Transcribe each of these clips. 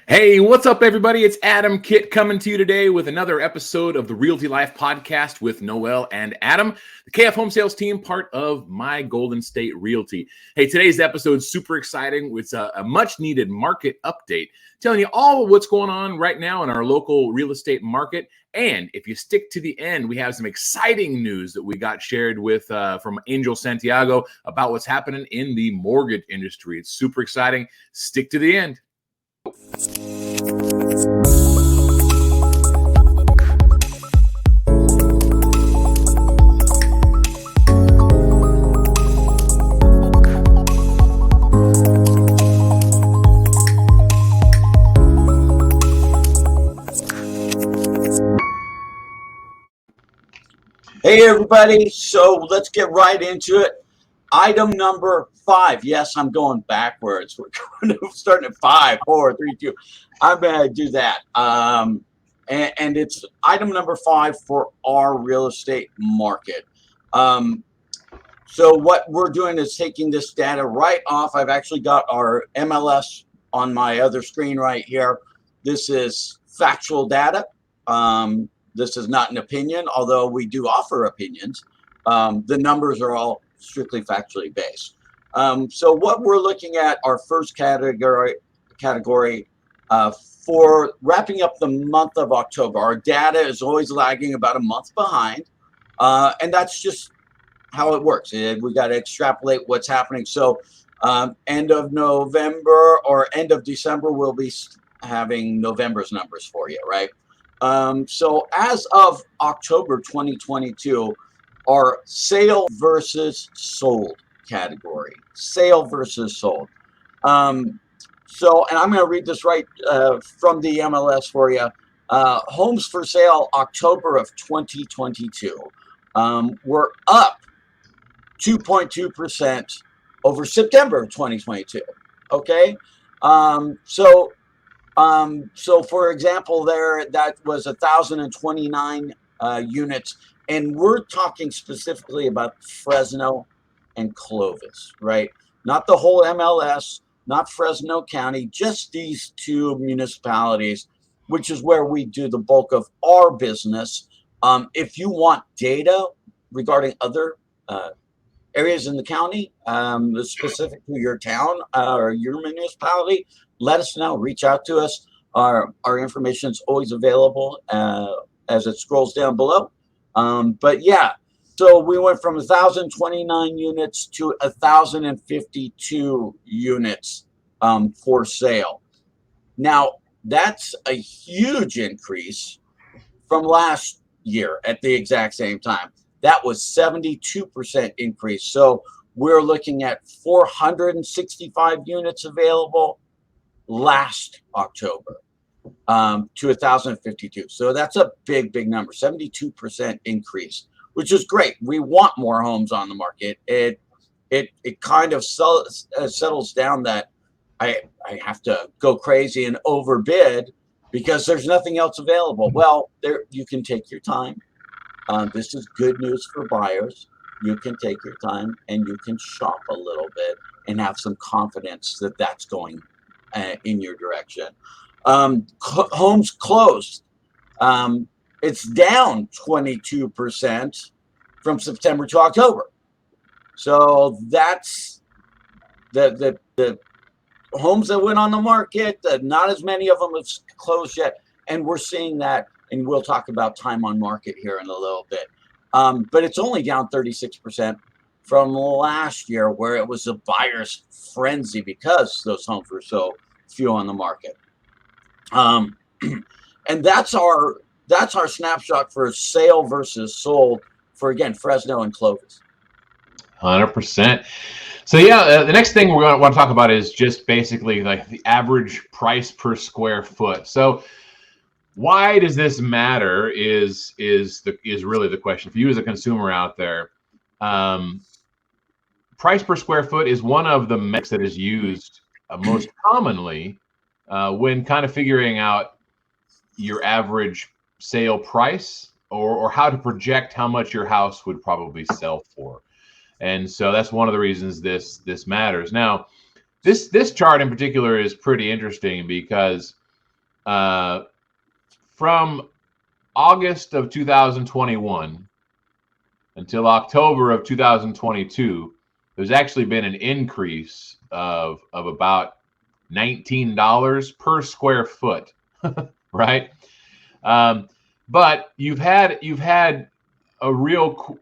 Hey, what's up, everybody? It's Adam Kit coming to you today with another episode of the Realty Life podcast with Noel and Adam, the KF Home Sales team, part of My Golden State Realty. Hey, today's episode is super exciting. It's a much-needed market update, telling you all what's going on right now in our local real estate market. And if you stick to the end, we have some exciting news that we got shared with from Angel Santiago about what's happening in the mortgage industry. It's super exciting. Stick to the end. Hey everybody, so let's get right into it. Item number 5. Yes, I'm going backwards. We're going to starting at 5, 4, 3, 2. I'm going to do that. And it's item number 5 for our real estate market. So what we're doing is taking this data right off. I've actually got our MLS on my other screen right here. This is factual data. This is not an opinion, although we do offer opinions. The numbers are all strictly factually based. So what we're looking at, our first category for wrapping up the month of October. Our data is always lagging about a month behind, and that's just how it works. We got to extrapolate what's happening. So end of November or end of December, we'll be having November's numbers for you, right? So as of October 2022, our sale versus sold category, sale versus sold. And I'm going to read this right from the MLS for you. Homes for sale October of 2022 were up 2.2% over September of 2022. Okay. So for example, that was 1,029 units, and we're talking specifically about Fresno and Clovis, right? Not the whole MLS, not Fresno County, just these two municipalities, which is where we do the bulk of our business. If you want data regarding other areas in the county, specific to your town or your municipality, let us know. Reach out to us. Our information is always available as it scrolls down below. But yeah, so we went from 1,029 units to 1,052 units for sale. Now, that's a huge increase from last year at the exact same time. That was 72% increase. So we're looking at 465 units available last October to 1,052. So that's a big number, 72% increase, which is great. We want more homes on the market. It kind of settles down that I have to go crazy and overbid because there's nothing else available. Well, you can take your time. This is good news for buyers. You can take your time and you can shop a little bit and have some confidence that that's going in your direction. Homes closed. It's down 22% from September to October. So that's the homes that went on the market. Not as many of them have closed yet, and we're seeing that. And we'll talk about time on market here in a little bit. But it's only down 36% from last year, where it was a buyer's frenzy because those homes were so few on the market. And that's our snapshot for sale versus sold for, again, Fresno and Clovis. 100%. So yeah, the next thing we're going to want to talk about is just basically like the average price per square foot. So why does this matter is really the question for you as a consumer out there. Price per square foot is one of the metrics that is used most commonly when kind of figuring out your average sale price or how to project how much your house would probably sell for. And so that's one of the reasons this matters. Now, this chart in particular is pretty interesting because from August of 2021 until October of 2022, there's actually been an increase of about $19 per square foot, right? But you've had a real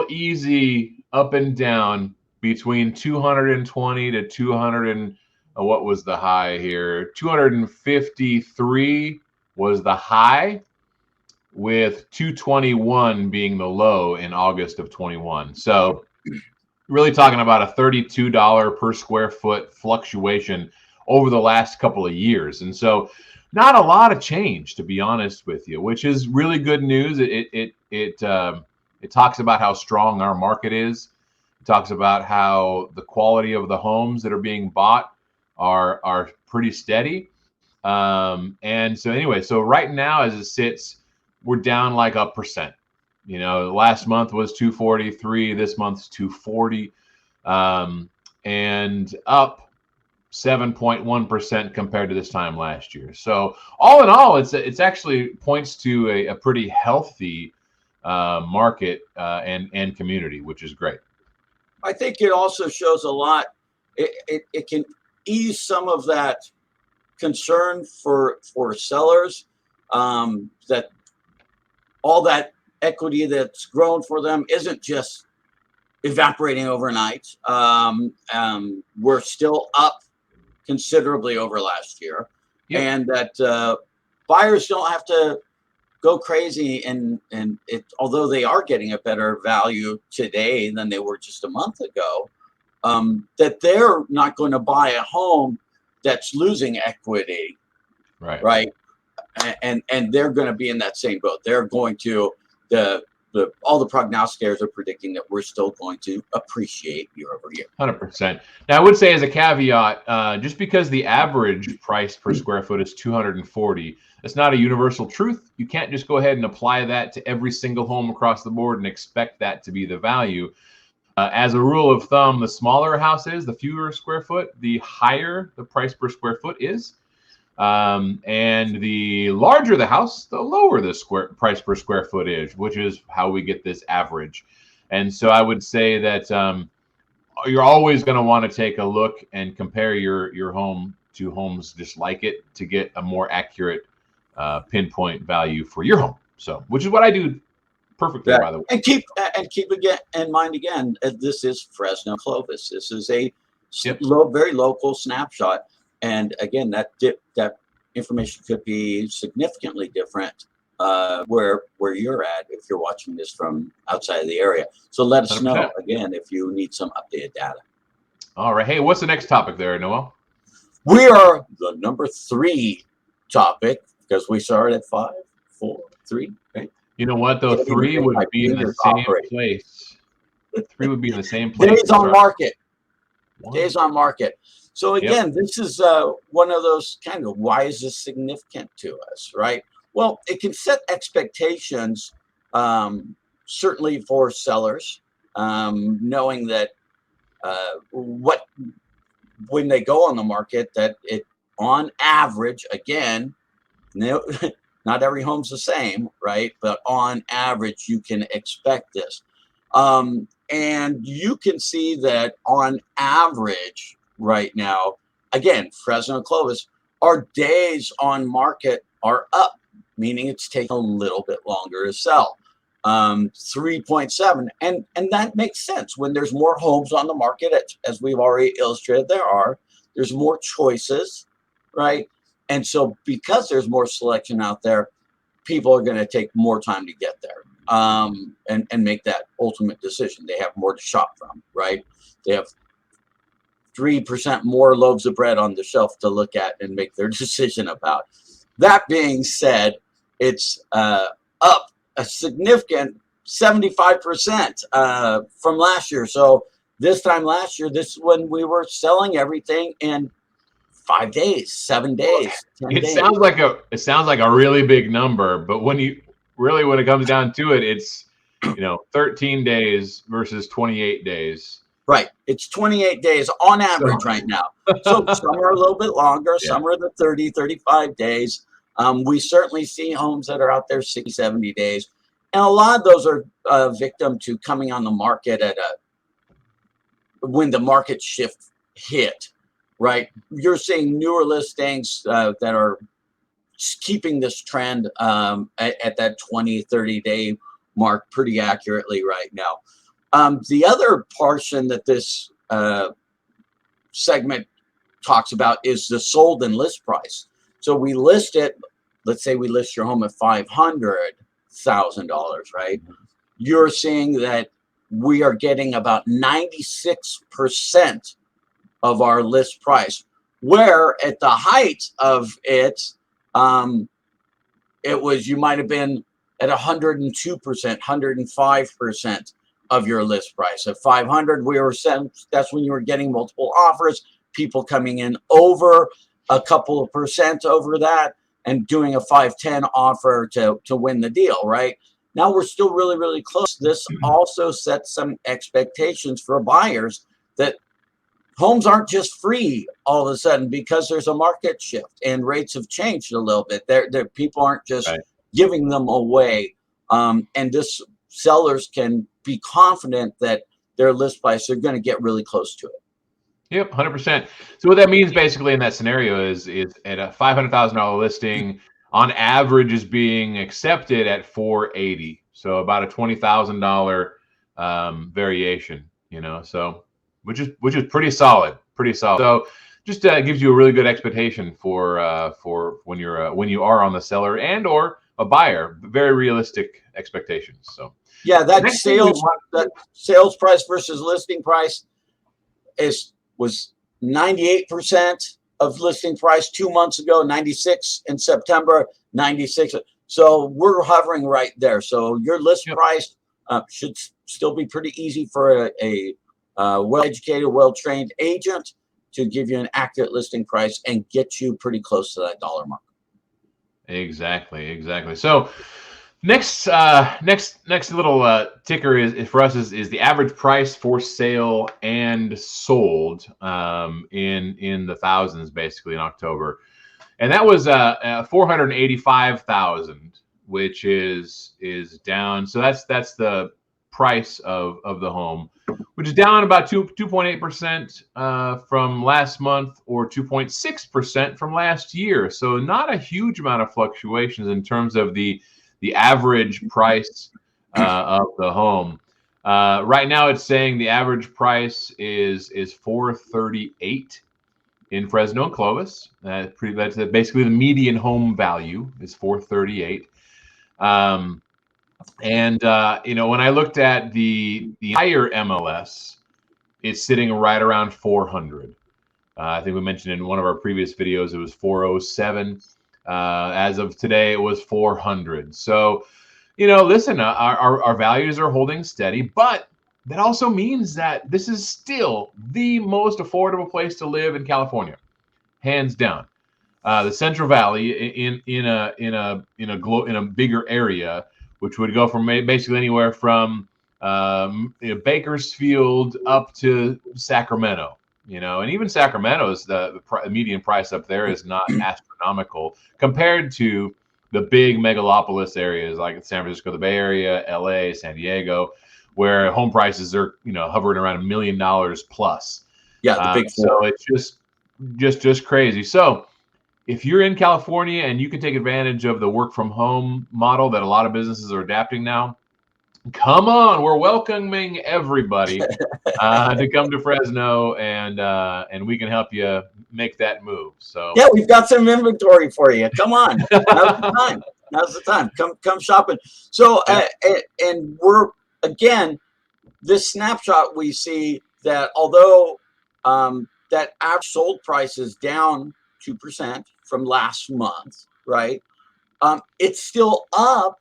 easy up and down between 220 to 200 and what was the high here? 253 was the high, with 221 being the low in August of 21. So really talking about a $32 per square foot fluctuation over the last couple of years. And so not a lot of change, to be honest with you, which is really good news. It talks about how strong our market is. It talks about how the quality of the homes that are being bought are pretty steady. And so anyway, so right now as it sits, we're down like 1%. You know, last month was 243. This month's 240, and up 7.1% compared to this time last year. So all in all, it's actually points to a pretty healthy market and community, which is great. I think it also shows a lot. It can ease some of that concern for sellers, that all that equity that's grown for them isn't just evaporating overnight. We're still up considerably over last year, and that buyers don't have to go crazy. And although they are getting a better value today than they were just a month ago, that they're not going to buy a home that's losing equity, right? And they're going to be in that same boat. They're going to all the prognosticators are predicting that we're still going to appreciate year over year. 100%. Now, I would say as a caveat, just because the average price per square foot is 240, that's not a universal truth. You can't just go ahead and apply that to every single home across the board and expect that to be the value. As a rule of thumb, the smaller a house is, the fewer square foot, the higher the price per square foot is. And the larger the house, the lower the price per square foot is, which is how we get this average. And so I would say that you're always going to want to take a look and compare your home to homes just like it to get a more accurate pinpoint value for your home. So, which is what I do perfectly, by the way. And keep again in mind again, this is Fresno, Clovis. This is a very local snapshot. And again, that information could be significantly different where you're at if you're watching this from outside of the area. So let us 100%. Know again if you need some updated data. All right. Hey, what's the next topic there, Noel? We are the number 3 topic because we started at 5, 4, 3. Right? You know what though? 3 would be in the same place. 3 would be in the same place. Days on market. Days on market. So again, this is one of those kind of, why is this significant to us, right? Well, it can set expectations, certainly for sellers, knowing that when they go on the market, that it on average, again, not every home's the same, right? But on average, you can expect this. And you can see that on average, right now, again, Fresno and Clovis, our days on market are up, meaning it's taking a little bit longer to sell. 3.7, and that makes sense when there's more homes on the market, as we've already illustrated. There's more choices, right? And so because there's more selection out there, people are going to take more time to get there and make that ultimate decision. They have more to shop from, right? They have 3% more loaves of bread on the shelf to look at and make their decision about. That being said, it's up a significant 75% from last year. So this time last year, this is when we were selling everything in 5 days, 7 days, 10 days. It sounds like a really big number, but when it comes down to it, it's 13 days versus 28 days. Right. It's 28 days on average right now. So some are a little bit longer. Some are the 30, 35 days. We certainly see homes that are out there 60, 70 days. And a lot of those are victim to coming on the market when the market shift hit, right? You're seeing newer listings that are keeping this trend at that 20, 30-day mark pretty accurately right now. The other portion that this segment talks about is the sold and list price. So we list it, let's say we list your home at $500,000, right? You're seeing that we are getting about 96% of our list price, where at the height of it, it was, you might have been at 102%, 105% of your list price. At 500, that's when you were getting multiple offers, people coming in over a couple of percent over that and doing a 510 offer to win the deal, right? Now we're still really, really close. This also sets some expectations for buyers that homes aren't just free all of a sudden because there's a market shift and rates have changed a little bit. People aren't just giving them away. And this sellers can be confident that their list price, they're going to get really close to it. Yep, 100%. So what that means basically in that scenario is at a $500,000 listing, on average is being accepted at $480. So about a $20,000 variation, so which is pretty solid, So just gives you a really good expectation for when you are on the seller and or a buyer, very realistic expectations. So yeah, that sales price versus listing price was 98% of listing price 2 months ago, 96 in September, 96. So we're hovering right there. So your list price should still be pretty easy for a well-educated, well-trained agent to give you an accurate listing price and get you pretty close to that dollar mark. Exactly. So next little ticker is for us is the average price for sale and sold in the thousands basically in October, and that was 485,000, which is down. So that's the price of the home, which is down about 2.8% from last month, or 2.6% from last year. So not a huge amount of fluctuations in terms of the average price of the home. Right now, it's saying the average price is $438 in Fresno and Clovis. That's basically the median home value is $438. And when I looked at the higher MLS, it's sitting right around 400. I think we mentioned in one of our previous videos it was 407. As of today, it was 400. So, listen, our values are holding steady, but that also means that this is still the most affordable place to live in California, hands down. The Central Valley in a bigger area, which would go from basically anywhere from Bakersfield up to Sacramento. And even Sacramento's the median price up there is not astronomical compared to the big megalopolis areas like San Francisco, the Bay Area, LA, San Diego, where home prices are hovering around $1 million plus. Yeah, the big four. So it's just crazy. So if you're in California and you can take advantage of the work from home model that a lot of businesses are adapting now, come on, we're welcoming everybody to come to Fresno, and we can help you make that move. So yeah, we've got some inventory for you. Come on, now's the time. Come shopping. So and we're again, this snapshot we see that although that average sold price is down 2% from last month, right? It's still up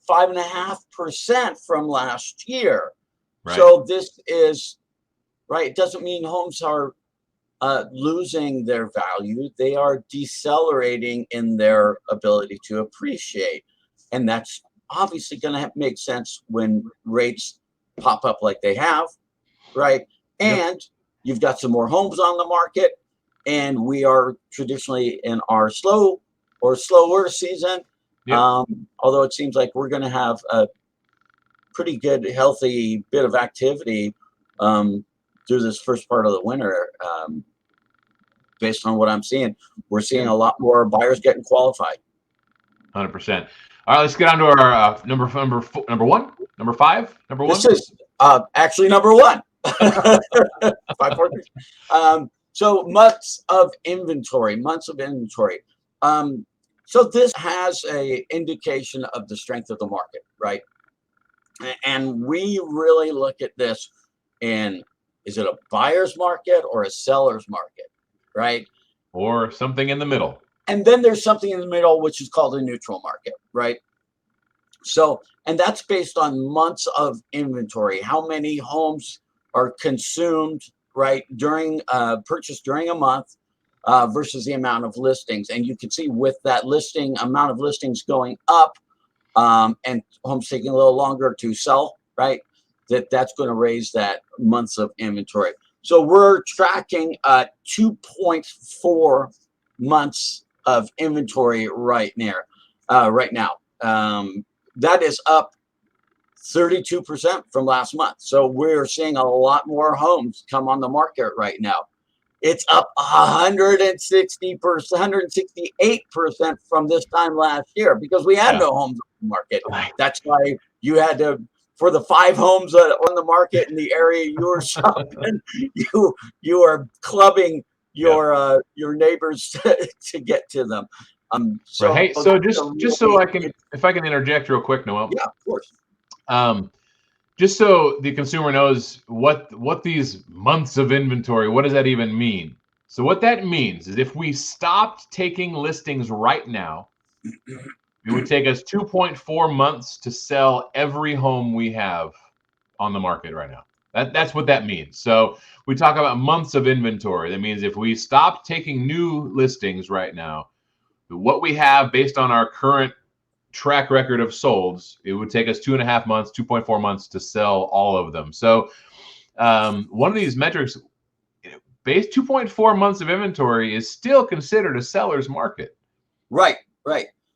5.5% from last year. Right. So this is right. It doesn't mean homes are losing their value. They are decelerating in their ability to appreciate. And that's obviously going to make sense when rates pop up like they have, right? And you've got some more homes on the market, and we are traditionally in our slow or slower season. Yeah. Although it seems like we're going to have a pretty good, healthy bit of activity through this first part of the winter. Based on what I'm seeing, we're seeing a lot more buyers getting qualified. 100%. All right, let's get on to our number one, number five, number one. This is actually number one. 5, 4, 3. So months of inventory. So this has a indication of the strength of the market, right? And we really look at this in, is it a buyer's market or a seller's market, right? Or something in the middle. And then there's something in the middle, which is called a neutral market, right? So, and that's based on months of inventory, how many homes are consumed, right, during purchased during a month versus the amount of listings. And you can see with that amount of listings going up and homes taking a little longer to sell, right, that's going to raise that months of inventory. So we're tracking 2.4 months of inventory right now. That is up 32% from last month. So we're seeing a lot more homes come on the market right now. It's up 168% from this time last year because we had no homes on the market. That's why you had to, for the 5 homes on the market in the area you were shopping, you are clubbing your neighbors to get to them. So right. Hey, so just so I can, if I can interject real quick, Noel. Yeah, of course. Just so the consumer knows what these months of inventory, what does that even mean? So what that means is if we stopped taking listings right now, it would take us 2.4 months to sell every home we have on the market right now. That's what that means. So we talk about months of inventory. That means if we stop taking new listings right now, what we have based on our current track record of solds, it would take us 2.5 months, 2.4 months to sell all of them. So one of these metrics, base 2.4 months of inventory is still considered a seller's market. Right.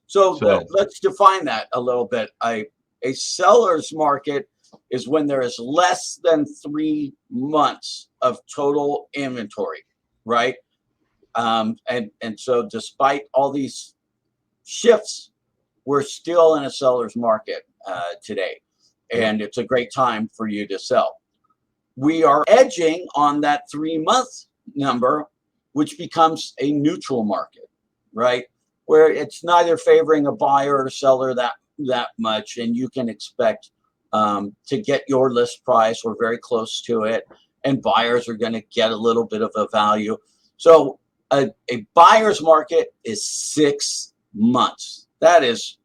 So let's define that a little bit. A seller's market is when there is less than 3 months of total inventory, right? And so despite all these shifts, we're still in a seller's market today, and it's a great time for you to sell. We are edging on that 3-month number, which becomes a neutral market, right? Where it's neither favoring a buyer or seller that much, and you can expect to get your list price or very close to it, and buyers are going to get a little bit of a value. So a buyer's market is 6 months. That is,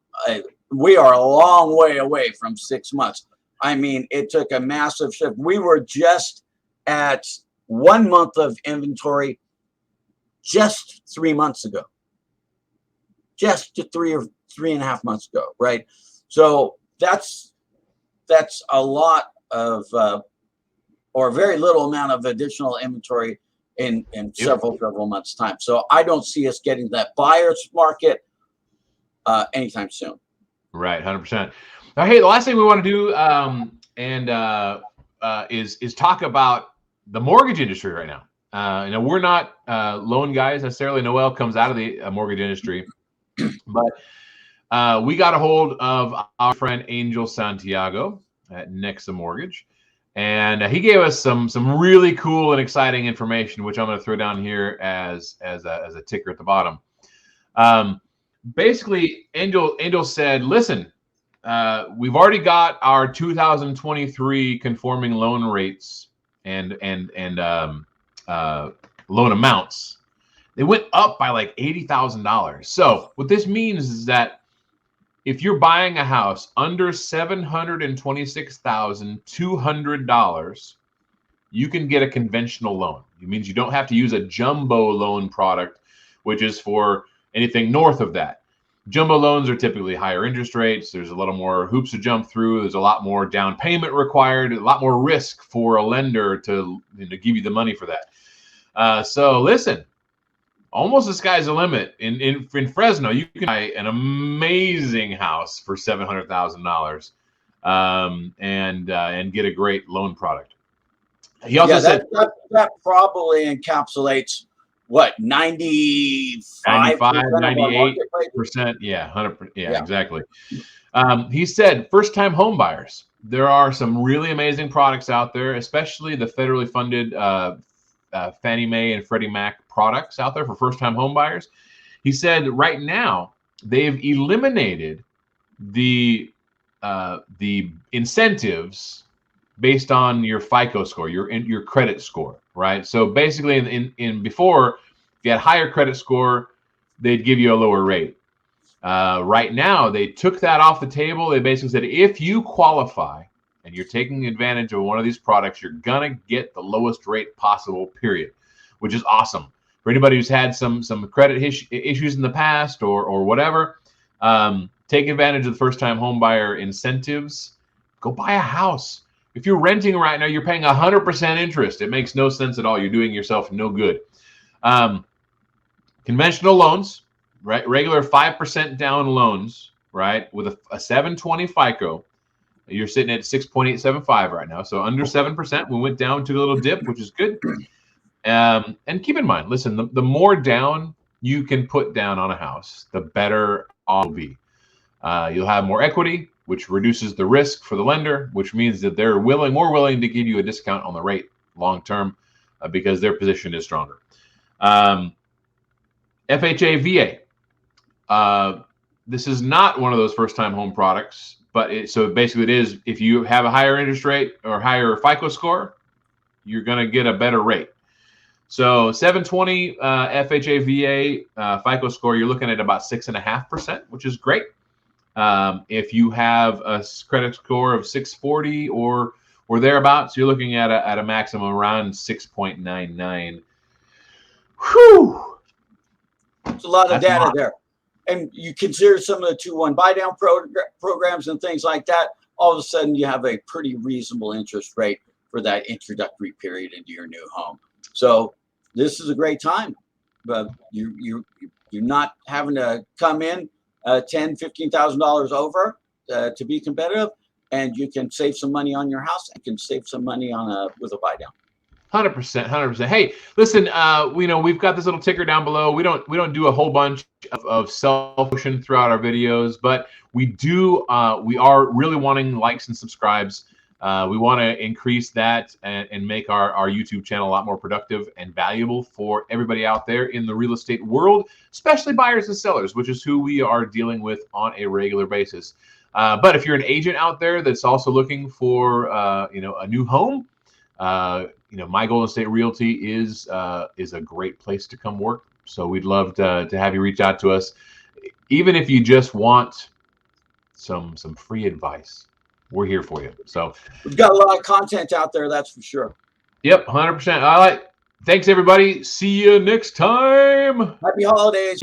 we are a long way away from 6 months. I mean, it took a massive shift. We were just at 1 month of inventory just 3 months ago, just to 3.5 months ago, right? So that's a lot of, or a very little amount of additional inventory in several months' time. So I don't see us getting that buyer's market anytime soon. Right, 100%. Now, hey, the last thing we want to do is talk about the mortgage industry right now. We're not loan guys necessarily. Noel comes out of the mortgage industry, but we got a hold of our friend Angel Santiago at Nexa Mortgage, and he gave us some really cool and exciting information, which I'm going to throw down here as a ticker at the bottom. Basically, Angel said, listen, we've already got our 2023 conforming loan rates and loan amounts. They went up by like $80,000. So what this means is that if you're buying a house under $726,200, you can get a conventional loan. It means you don't have to use a jumbo loan product, which is for anything north of that. Jumbo loans are typically higher interest rates. There's a little more hoops to jump through. There's a lot more down payment required, a lot more risk for a lender to give you the money for that. So listen, almost the sky's the limit. In Fresno, you can buy an amazing house for $700,000 and get a great loan product. He also said that probably encapsulates what 95%, 98%, yeah, 100%, yeah, exactly. He said, first-time home buyers. There are some really amazing products out there, especially the federally funded Fannie Mae and Freddie Mac products out there for first-time home buyers. He said right now they've eliminated the incentives based on your FICO score, your credit score, right? So basically, in before, if you had higher credit score, they'd give you a lower rate. Right now, they took that off the table. They basically said if you qualify and you're taking advantage of one of these products, you're gonna get the lowest rate possible, period, which is awesome. For anybody who's had some credit issues in the past or whatever, take advantage of the first-time home buyer incentives. Go buy a house. If you're renting right now, you're paying 100% interest. It makes no sense at all. You're doing yourself no good. Conventional loans, right? Regular 5% down loans, right? With a 720 FICO, you're sitting at 6.875 right now. So under 7%. We went down to a little dip, which is good. And keep in mind, listen, the more down you can put down on a house, the better off you'll be. You'll have more equity, which reduces the risk for the lender, which means that they're more willing to give you a discount on the rate long term because their position is stronger. FHA VA. This is not one of those first-time home products, but so basically it is if you have a higher interest rate or higher FICO score, you're going to get a better rate. So 720 FHA VA FICO score, you're looking at about 6.5%, which is great. If you have a credit score of 640 or thereabouts, you're looking at a maximum around 6.99. Whew! It's a lot of data there. And you consider some of the 2-1 buy down programs and things like that, all of a sudden you have a pretty reasonable interest rate for that introductory period into your new home. So this is a great time. But you're not having to come in $10,000, $15,000 over to be competitive, and you can save some money on your house and can save some money on with a buy down. 100%. Hey, listen, we've got this little ticker down below. We don't do a whole bunch of self-promotion throughout our videos, but we are really wanting likes and subscribes. We want to increase that and make our YouTube channel a lot more productive and valuable for everybody out there in the real estate world, especially buyers and sellers, which is who we are dealing with on a regular basis. But if you're an agent out there that's also looking for a new home, My Golden State Realty is a great place to come work. So we'd love to have you reach out to us, even if you just want some free advice. We're here for you. So we've got a lot of content out there, that's for sure. Yep, 100%. All right. Thanks, everybody. See you next time. Happy holidays.